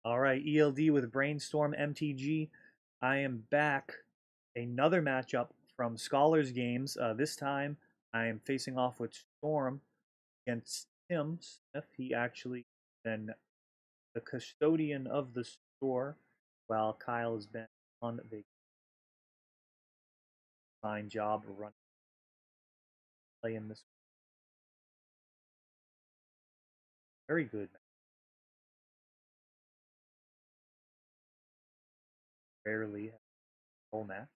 All right, ELD with Brainstorm MTG. I am back. Another matchup from Scholars Games. This time I am facing off with Storm against Tim Smith. He actually been the custodian of the store while Kyle has been on the fine job of running playing this very good match. Rarely have a full match.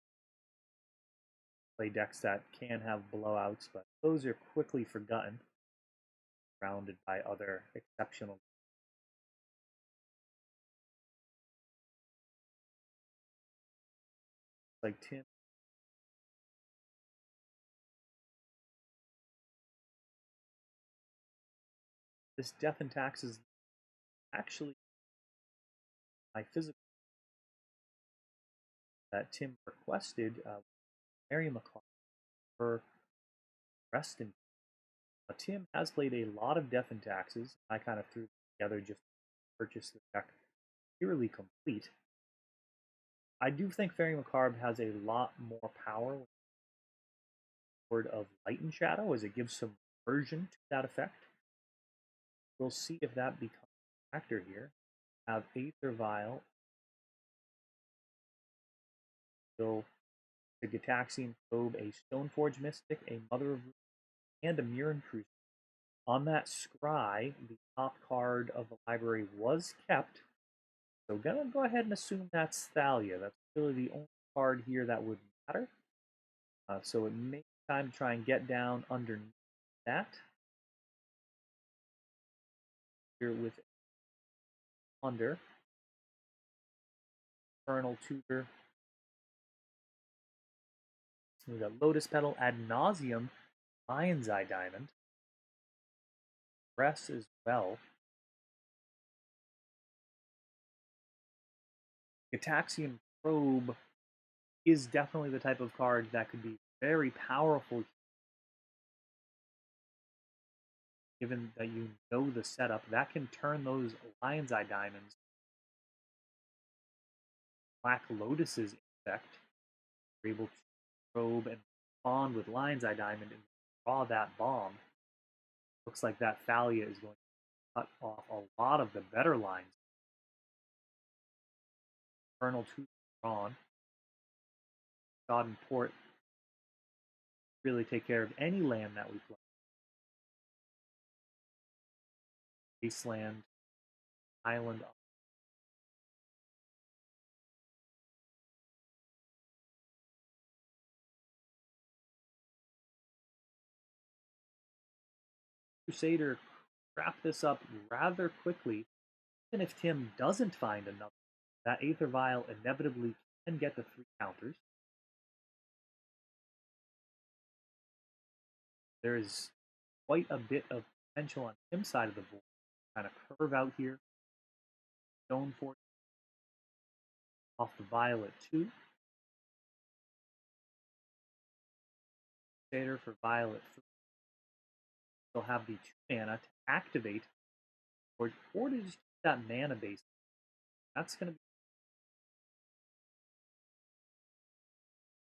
Play decks that can have blowouts, but those are quickly forgotten, surrounded by other exceptional. Like Tim, this Death and Taxes actually my physical that Tim requested Mary McCall for Reston. Tim has played a lot of Death and Taxes. I kind of threw them together just to purchase the deck purely complete. I do think Fairy Macabre has a lot more power with the word of Light and Shadow, as it gives some version to that effect. We'll see if that becomes a factor here. Have Aether Vial. So the Gitaxian Probe, a Stoneforge Mystic, a Mother of Runes, and a Mirren Crucible. On that scry, the top card of the library was kept. So gonna go ahead and assume that's Thalia. That's really the only card here that would matter. So it may be time to try and get down underneath that. Here with under Infernal Tutor. We got Lotus Petal, Ad Nauseam, Lion's Eye Diamond, Duress as well. Gitaxian Probe is definitely the type of card that could be very powerful given that you know the setup. That can turn those Lion's Eye Diamonds Black Lotus's effect. You're able to probe and bond with Lion's Eye Diamond and draw that bomb. Looks like that Thalia is going to cut off a lot of the better lines. Infernal Tutor drawn. God and Port really take care of any land that we play. Wasteland, Island. Crusader wrap this up rather quickly. Even if Tim doesn't find another, that Aether Vial inevitably can get the 3 counters. There is quite a bit of potential on Tim's side of the board. Kind of curve out here. Stoneforge off the Violet 2. Crusader for Violet 3. They'll have the 2 mana to activate, or to just that mana base. That's going to be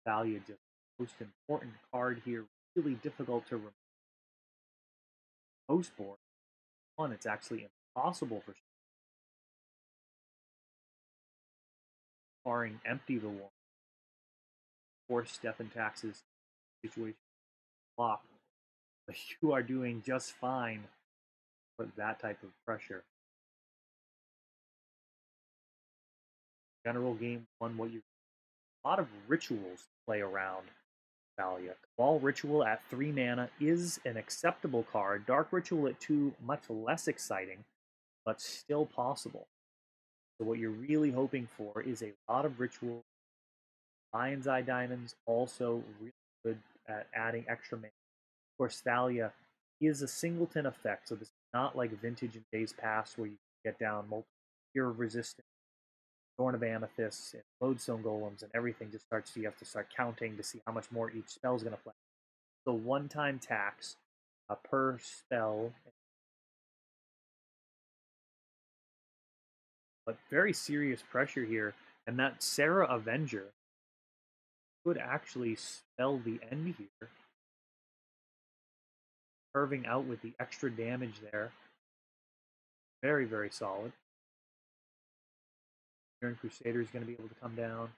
value just the most important card here. Really difficult to remove. Most board. One, it's actually impossible for barring empty the one. Force Death and Taxes situation block. But you are doing just fine with that type of pressure. General game one, what you a lot of rituals to play around Thalia. Cabal Ritual at 3 mana is an acceptable card. Dark Ritual at 2, much less exciting, but still possible. So what you're really hoping for is a lot of ritual. Lion's Eye Diamonds also really good at adding extra mana. Of course, Thalia is a singleton effect, so this is not like Vintage and Days Past where you get down multiple Fear of Resistance, Thorn of Amethyst, and Lodestone Golems, and everything just starts. You have to start counting to see how much more each spell is going to play. So one-time tax per spell. but very serious pressure here. And that Serra Avenger could actually spell the end here. Curving out with the extra damage there. Very, very solid. Iron Crusader is going to be able to come down.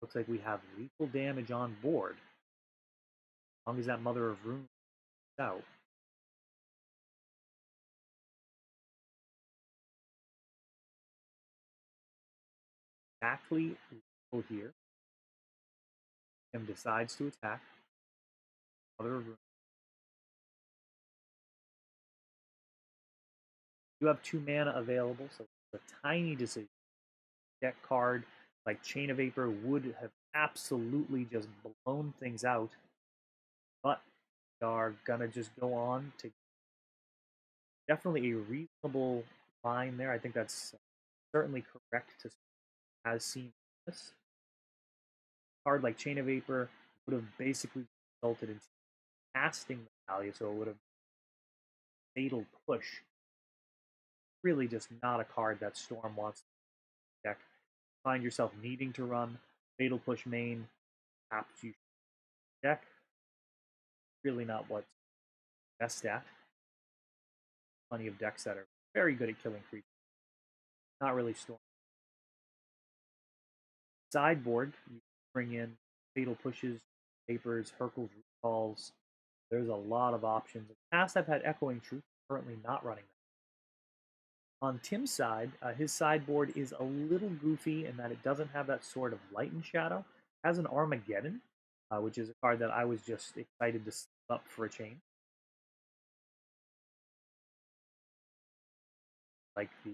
Looks like we have lethal damage on board. As long as that Mother of Runes is out. Exactly lethal here. Him decides to attack. Mother of Runes. You have 2 mana available, so it's a tiny decision. Deck card like Chain of Vapor would have absolutely just blown things out, but we are gonna just go on to definitely a reasonable line there. I think that's certainly correct to has seen this. A card like Chain of Vapor would have basically resulted in casting the value, so it would have fatal push. Really just not a card that Storm wants to deck. Find yourself needing to run fatal push main, perhaps you deck. Really not what's best at. Plenty of decks that are very good at killing creatures. Not really Storm. Sideboard, you bring in fatal pushes, Vapors, Hurkyls, Recalls. There's a lot of options. In the past, I've had Echoing Truth, currently not running that. On Tim's side, his sideboard is a little goofy in that it doesn't have that sort of light and shadow. It has an Armageddon, which is a card that I was just excited to step up for a change. Like the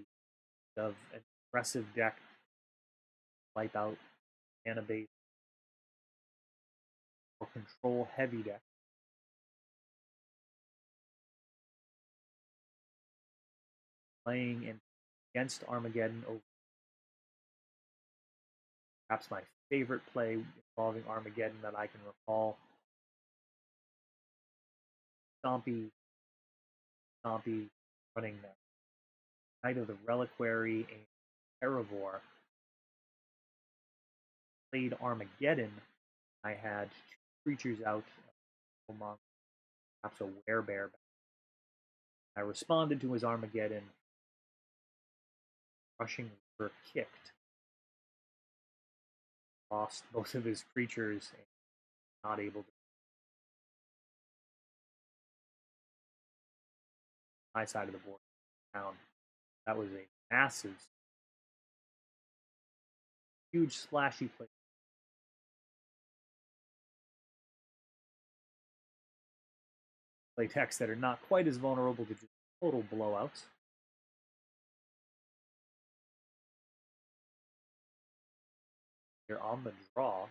of an aggressive deck, wipe out mana base, or control heavy deck. Playing in against Armageddon over perhaps my favorite play involving Armageddon that I can recall. Stompy running Knight of the Reliquary and Terravor. Played Armageddon. I had 2 creatures out, among perhaps a Werebear. I responded to his Armageddon. Rushing River kicked. Lost both of his creatures and not able to. My side of the board down. That was a massive, huge splashy play. Play decks that are not quite as vulnerable to just total blowouts. They're on the draw.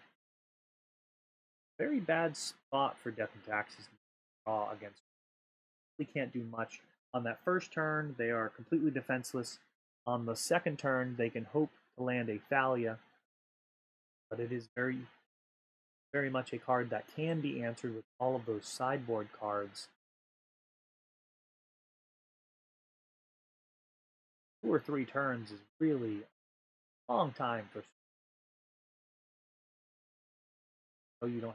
Very bad spot for Death and Taxes to draw against. They can't do much. On that first turn, they are completely defenseless. On the second turn, they can hope to land a Thalia, but it is very, very much a card that can be answered with all of those sideboard cards. 2 or 3 turns is really a long time for. So you don't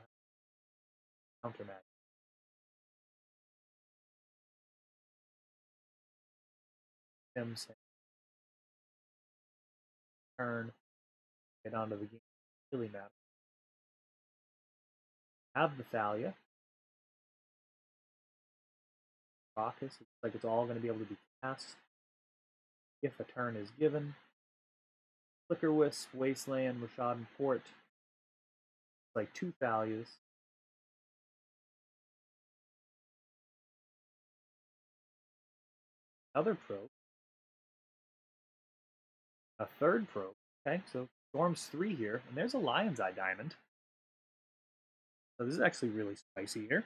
have counter match. Sims turn, get onto the game. Really matter. Have the Thalia. Raucous. It looks like it's all going to be able to be cast if a turn is given. Flicker Wisp, Wasteland, Rashad and Port. It's like 2 Thalias. Another probe. A third probe. Okay, so Storm's 3 here, and there's a Lion's Eye Diamond. So this is actually really spicy here.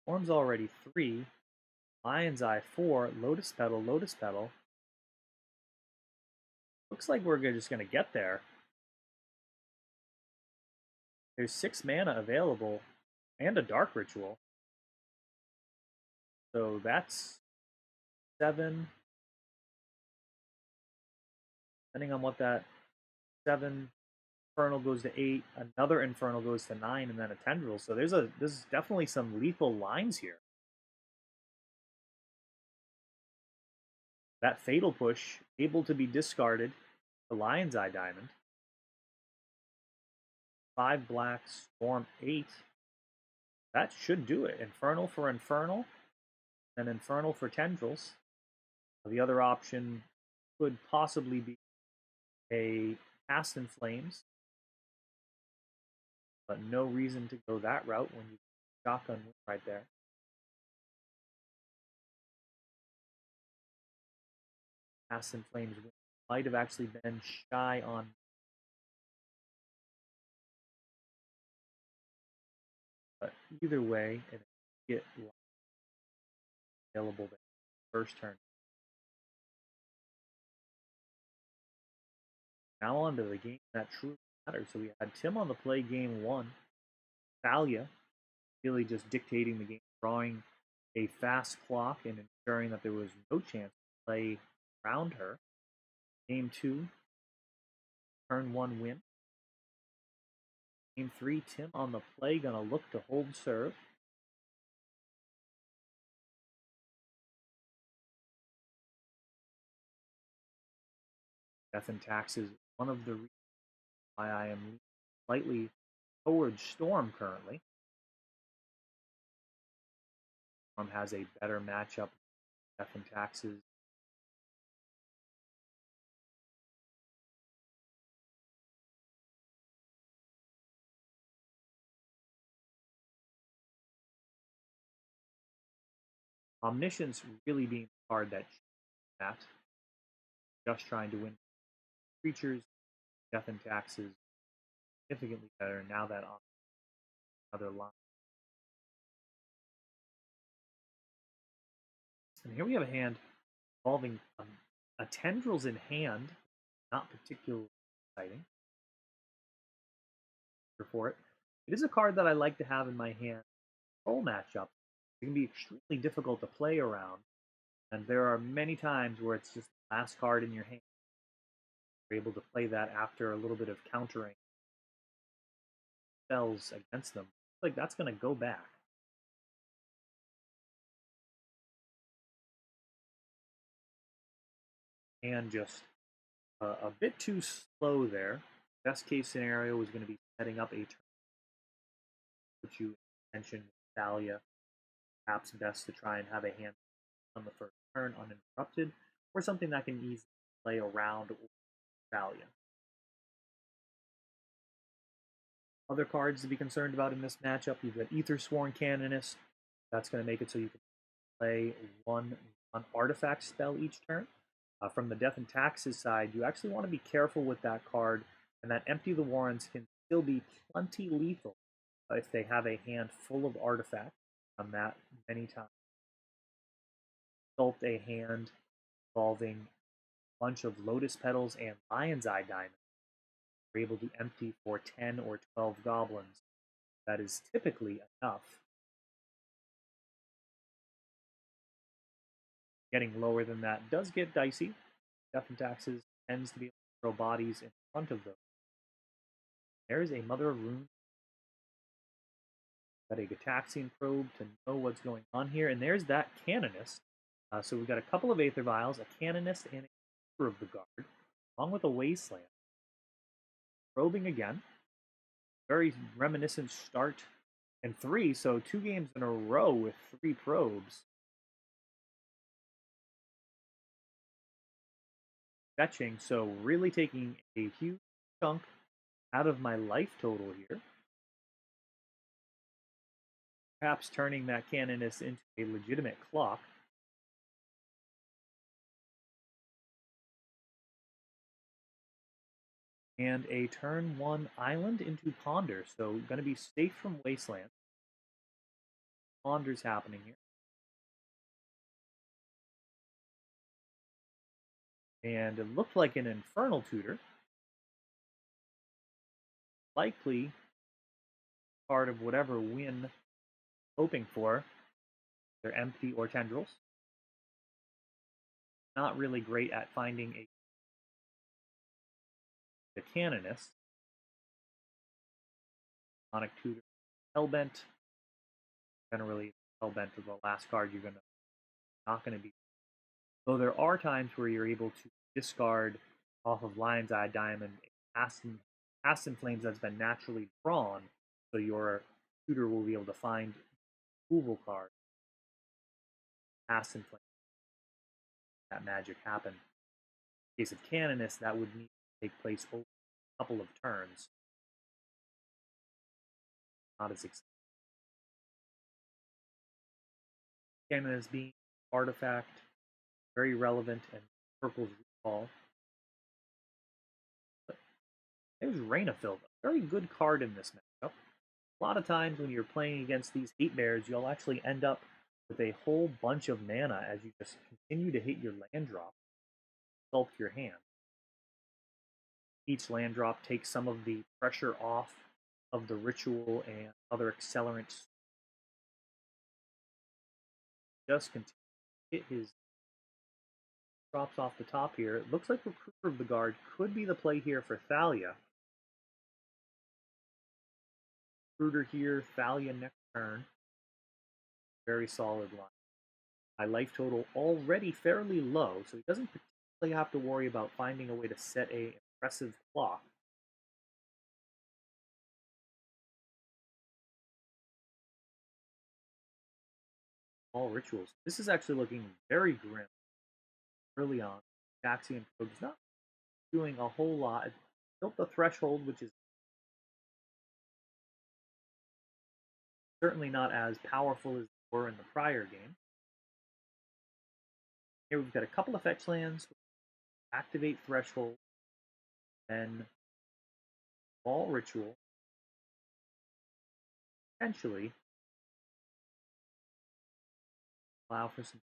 Storm's already 3. Lion's Eye 4. Lotus Petal, Lotus Petal. Looks like we're just going to get there. There's 6 mana available and a Dark Ritual. So that's 7. Depending on what that 7 Infernal goes to 8, another Infernal goes to 9, and then a Tendril. So there's definitely some lethal lines here. That Fatal Push, able to be discarded. The Lion's Eye Diamond. 5 black, Storm 8. That should do it. Infernal for Infernal, and Infernal for Tendrils. The other option could possibly be a Cast in Flames, but no reason to go that route when you shotgun right there. Cast in Flames might have actually been shy on. But either way, it get available there first turn. Now on to the game that truly matters. So we had Tim on the play game 1. Thalia really just dictating the game, drawing a fast clock and ensuring that there was no chance to play around her. Game 2, turn 1 win. Game 3, Tim on the play, gonna look to hold serve. Death and Taxes, one of the reasons why I am slightly towards Storm currently. Storm has a better matchup. Death and Taxes. Omniscience really being the card that just trying to win creatures. Death and Taxes significantly better now that on another line. And here we have a hand involving a Tendrils in hand, not particularly exciting for it. It is a card that I like to have in my hand. Control matchup. It can be extremely difficult to play around, and there are many times where it's just the last card in your hand. You're able to play that after a little bit of countering spells against them. Like that's going to go back. And just a bit too slow there. Best case scenario is going to be setting up a turn, which you mentioned, Thalia. Perhaps best to try and have a hand on the first turn uninterrupted, or something that can easily play around Thalia. Other cards to be concerned about in this matchup, you've got Aethersworn Canonist. That's going to make it so you can play one artifact spell each turn. From the Death and Taxes side, you actually want to be careful with that card, and that Empty the Warrens can still be plenty lethal if they have a hand full of artifacts on that many times. Sculpt a hand involving a bunch of Lotus Petals and Lion's Eye Diamonds. You're able to empty for 10 or 12 goblins. That is typically enough. Getting lower than that does get dicey. Death and Taxes tends to be able to throw bodies in front of those. There's a Mother of Runes. Got a Gitaxian Probe to know what's going on here. And there's that Canonist. So we've got a couple of Aether Vials, a Canonist, and a Keeper of the Guard, along with a Wasteland. Probing again. Very reminiscent start. And 3, so 2 games in a row with 3 probes. Fetching, so really taking a huge chunk out of my life total here. Perhaps turning that Canonist into a legitimate clock. And a turn 1 island into Ponder, so going to be safe from Wasteland. Ponder's happening here. And it looked like an Infernal Tutor. Likely part of whatever win hoping for. They're empty or tendrils. Not really great at finding a canonist. Volcanic Tutor, Hellbent. Generally, Hellbent is the last card you're not going to be. Though there are times where you're able to discard off of Lion's Eye Diamond Aston Flames that's been naturally drawn, so your tutor will be able to find removal card. Aston Flames. That magic happen. In case of Canonist, that would need to take place over a couple of turns. Not as exciting. Canonist being artifact, very relevant, and Hurkyl's recall. There's Rain of Filth, a very good card in this matchup. A lot of times when you're playing against these 8 bears, you'll actually end up with a whole bunch of mana as you just continue to hit your land drop, sculpt your hand. Each land drop takes some of the pressure off of the ritual and other accelerants. Just continue to hit his drops off the top here. It looks like Recruiter of the Guard could be the play here for Thalia. Recruiter here, Thalia next turn. Very solid line. My life total already fairly low, so he doesn't particularly have to worry about finding a way to set a impressive clock. All rituals. This is actually looking very grim early on. Gitaxian Probe is not doing a whole lot. It built the threshold, which is certainly not as powerful as they were in the prior game. Here we've got a couple of fetch lands. Activate Threshold, then Cabal Ritual. Potentially allow for some.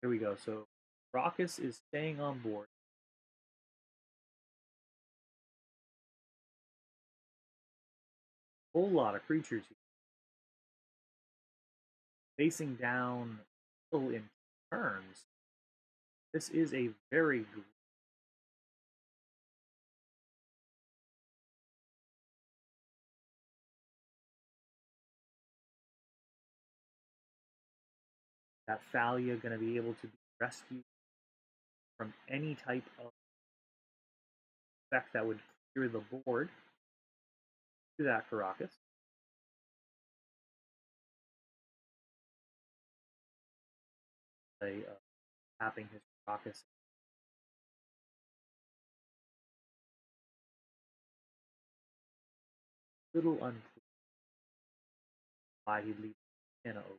Here we go. So Raucous is staying on board. Whole lot of creatures here. Facing down in turns. This is a very good. That Thalia going to be able to be rescued from any type of effect that would clear the board. Do that, Caracas. Tapping his Caracas. Little unclear why he'd leave Anna open.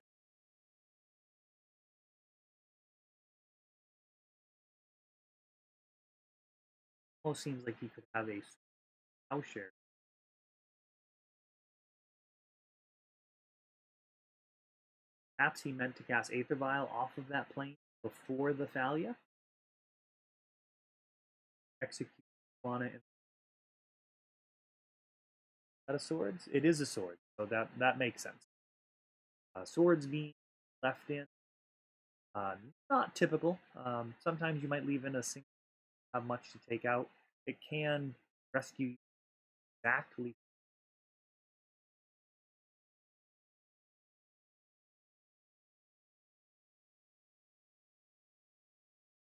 Almost seems like he could have a house share. Perhaps he meant to cast Aether Vial off of that plane before the Thalia. Execute on it. Is that a swords? It is a sword, so that makes sense. Swords being left in. Not typical. Sometimes you might leave in a single, have much to take out. It can rescue exactly.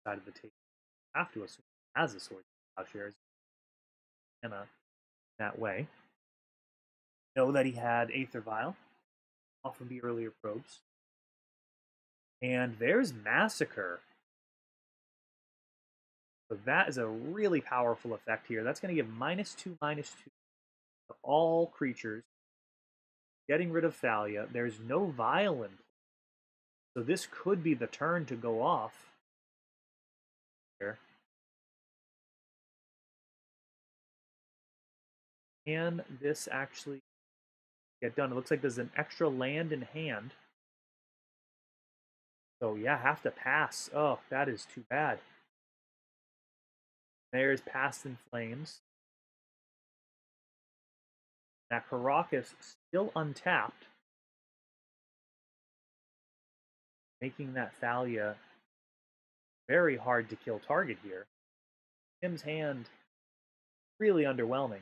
Side of the table. Have to assume as a sword shares in that way. Know that he had Aether Vial off of the earlier probes. And there's Massacre. So that is a really powerful effect here. That's going to give -2/-2 to all creatures. Getting rid of Thalia. There's no Violent. So this could be the turn to go off. Here. Can this actually get done? It looks like there's an extra land in hand. So yeah, have to pass. Oh, that is too bad. There's Past in Flames. That Caracas still untapped. making that Thalia very hard to kill target here. Tim's hand really underwhelming.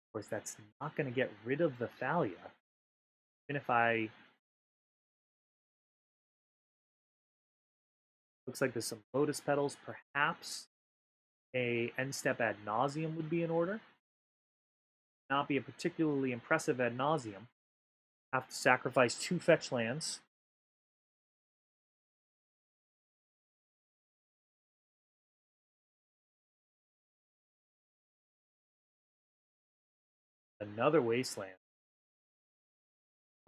Of course, that's not going to get rid of the Thalia. Even if I... Looks like there's some Lotus Petals. Perhaps a end-step Ad Nauseam would be in order. Not be a particularly impressive Ad Nauseam. Have to sacrifice 2 fetch lands. Another Wasteland.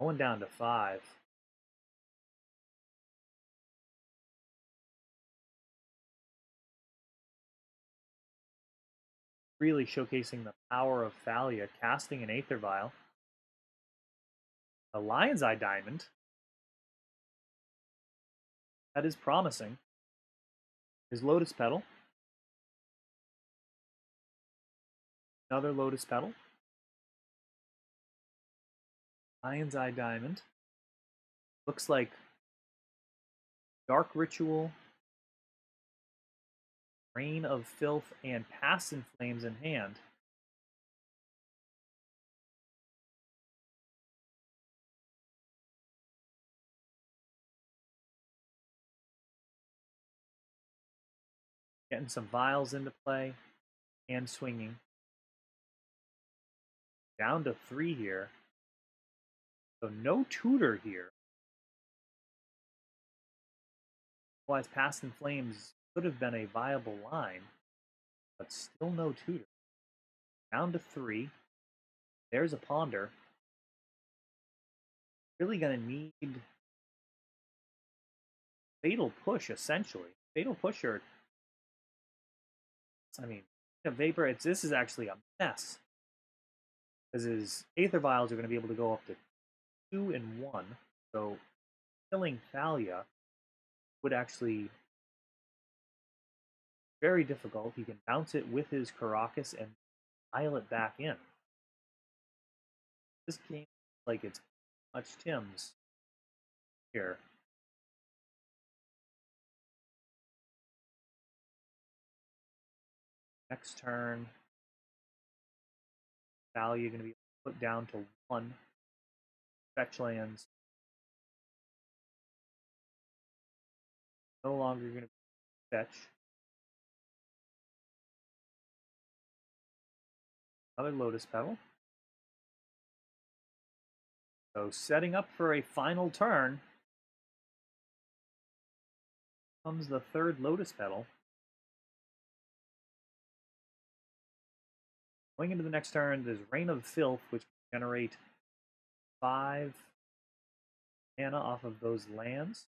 Going down to 5. Really showcasing the power of Thalia, casting an Aether Vial. A Lion's Eye Diamond. That is promising. His Lotus Petal. Another Lotus Petal. Lion's Eye Diamond. Looks like Dark Ritual, Rain of Filth, and Past in Flames in hand. Getting some vials into play and swinging. Down to 3 here. So no tutor here. Otherwise, Past in Flames could have been a viable line, but still no tutor. Down to 3. There's a Ponder. Really going to need Fatal Push, essentially. Fatal Pusher. I mean, a Vapor, this is actually a mess. Because his Aether Vials are going to be able to go up to 2 and 1. So killing Thalia would actually very difficult. He can bounce it with his Karakas and pile it back in. This game, like it's much Tim's here. Next turn, Thalia going to be put down to 1. Fetch lands. No longer going to fetch. Another Lotus Petal. So setting up for a final turn comes the 3rd Lotus Petal. Going into the next turn, there's Rain of Filth, which can generate 5 mana off of those lands.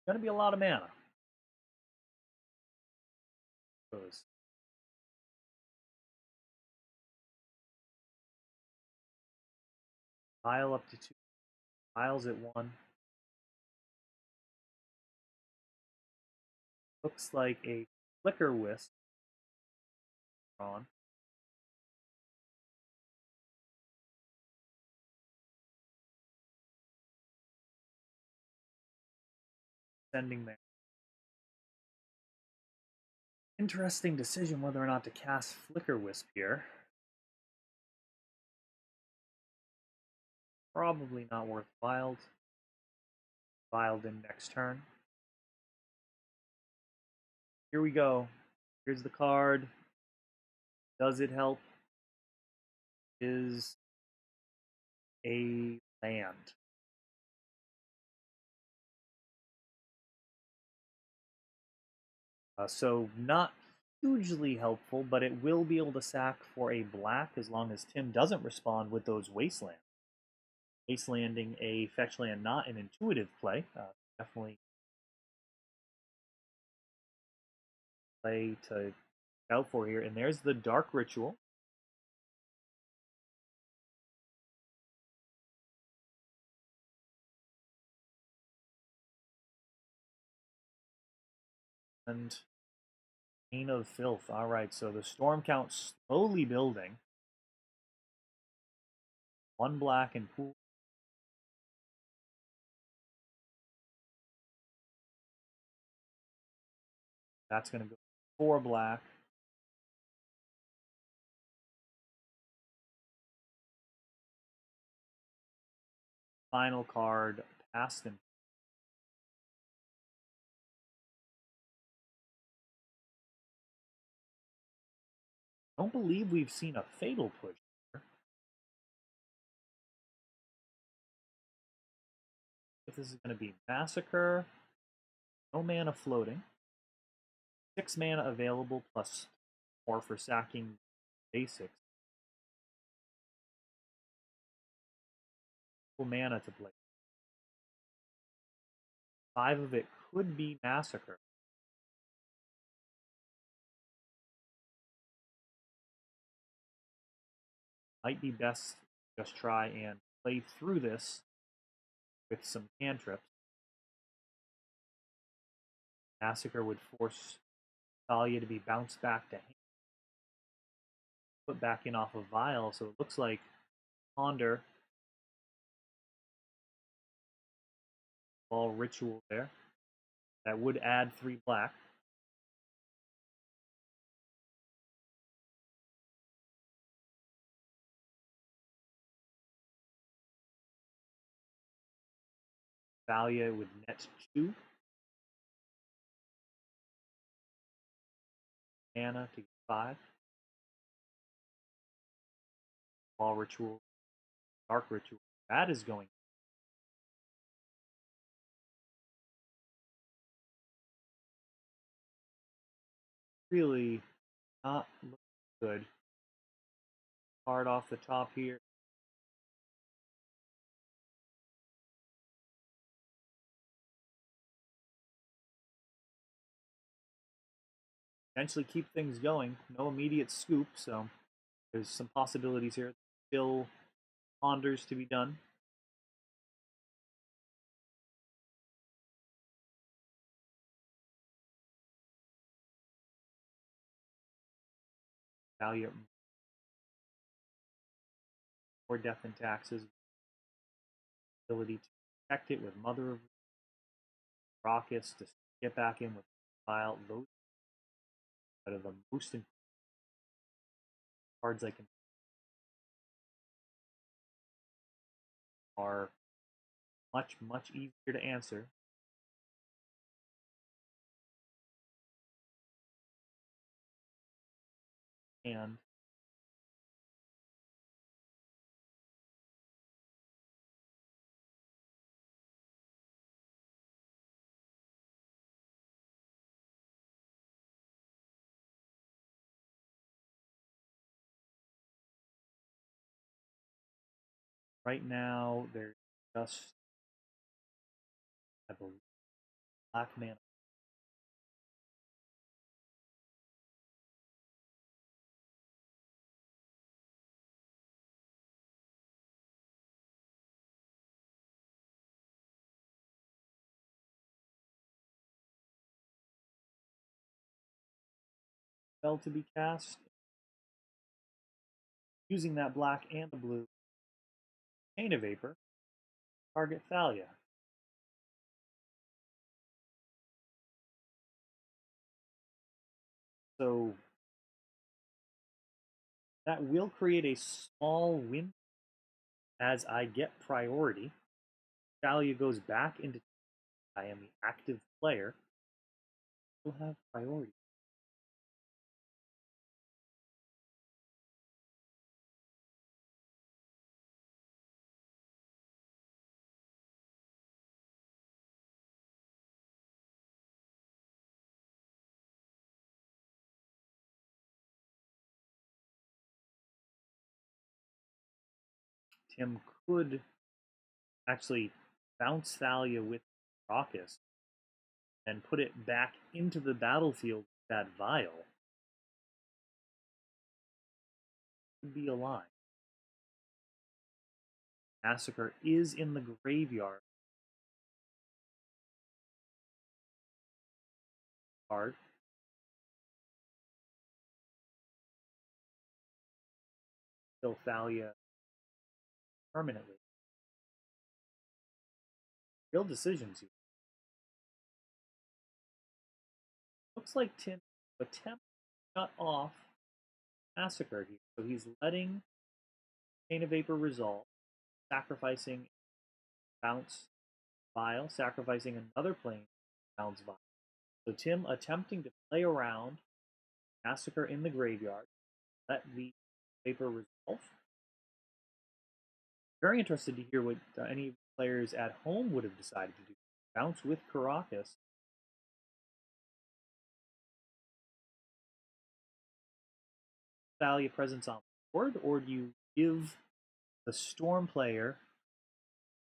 Going to be a lot of mana. Pile up to 2. Piles at 1. Looks like a Flicker Wisp on. Sending there. Interesting decision whether or not to cast Flicker Wisp here. Probably not worth wild. Wild in next turn. Here we go. Here's the card. Does it help? Is a land. So not hugely helpful, but it will be able to sack for a black as long as Tim doesn't respond with those Wastelands. Wastelanding a fetch land, not an intuitive play. Definitely play to out for here. And there's the Dark Ritual. And Rain of Filth. Alright, so the storm count slowly building. 1 black and pool. That's going to go 4 black. Final card, past and don't believe we've seen a fatal push here. If this is going to be Massacre, no mana floating, 6 mana available plus 4 for sacking basics. Full mana to play. 5 of it could be Massacre. Might be best to just try and play through this with some cantrips. Massacre would force Thalia to be bounced back to hand. Put back in off of Vial, so it looks like Ponder. Cabal Ritual there. That would add 3 black. Thalia with net 2. Mana to get 5. Cabal Ritual. Dark Ritual. That is going. Really not looking good. Card off the top here. Potentially keep things going. No immediate scoop, so there's some possibilities here. Still ponders to be done. Thalia or Death and Taxes. Ability to protect it with Mother of Raucous to get back in with File. Those are the most important cards I can are much easier to answer. And right now there's just, I believe, black mana. Spell to be cast. Using that black and the blue. Chain of Vapor. Target Thalia. So that will create a small win as I get priority. Thalia goes back into. I am the active player. We'll have priority. Tim could actually bounce Thalia with Raucous and put it back into the battlefield with that Vial. Could be a line. Massacre is in the graveyard. card. Kill Thalia permanently. Real decisions here. Looks like Tim attempt to cut off Massacre here. So he's letting Chain of Vapor resolve, sacrificing bounce Vial, sacrificing another plane bounce Vial. So Tim attempting to play around Massacre in the graveyard, let the Vapor resolve. Very interested to hear what any players at home would have decided to do. Bounce with Caracas. Thalia presence on board, or do you give the Storm player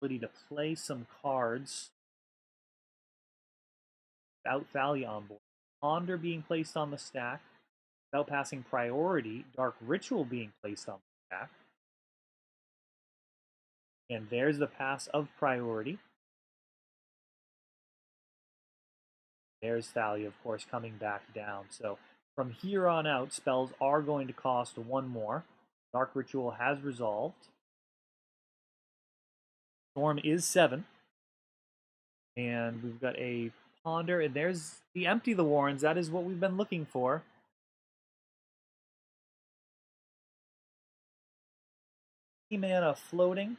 the ability to play some cards without Thalia on board? Ponder being placed on the stack without passing priority, Dark Ritual being placed on the stack. And there's the pass of priority. There's Thalia, of course, coming back down. So from here on out, spells are going to cost one more. Dark Ritual has resolved. Storm is 7. And we've got a Ponder, and there's the Empty the Warrens. That is what we've been looking for. Mana floating.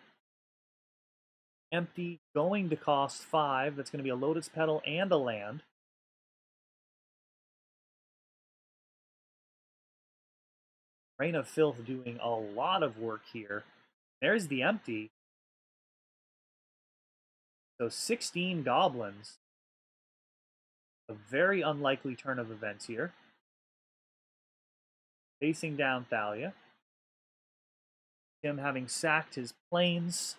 Empty, going to cost 5. That's going to be a Lotus Petal and a land. Rain of Filth doing a lot of work here. There's the Empty. So 16 goblins. A very unlikely turn of events here. Facing down Thalia. Him having sacked his planes.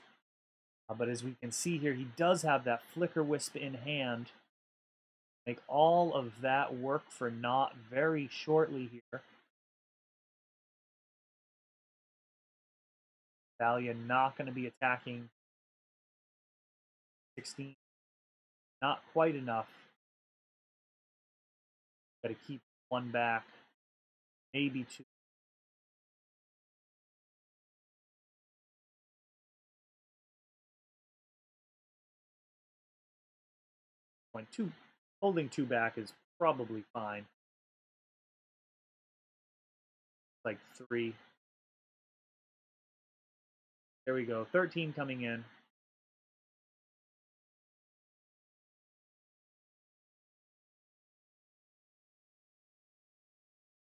But as we can see here, he does have that Flicker Wisp in hand. Make all of that work for naught very shortly here. Thalia not going to be attacking 16. Not quite enough. Got to keep one back. Maybe two. Two. Holding 2 back is probably fine. Like 3. There we go. 13 coming in. Of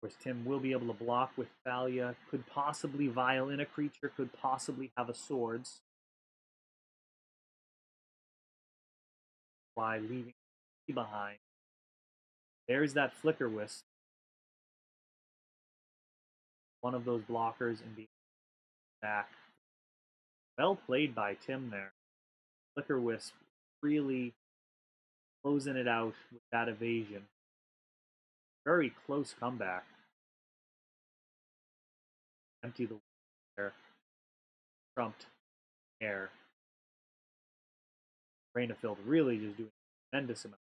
course, Tim will be able to block with Thalia. Could possibly vial in a creature. Could possibly have a swords. Why leaving behind. There's that Flicker Wisp. One of those blockers and being back. Well played by Tim there. Flicker Wisp really closing it out with that evasion. Very close comeback. Empty the air. Trumped air. Rain of Filth really just doing a tremendous amount.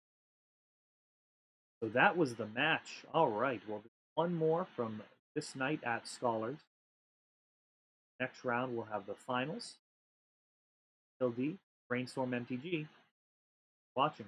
So that was the match. All right. Well, one more from this night at Scholars. Next round, we'll have the finals. Till D, Brainstorm MTG. Watching.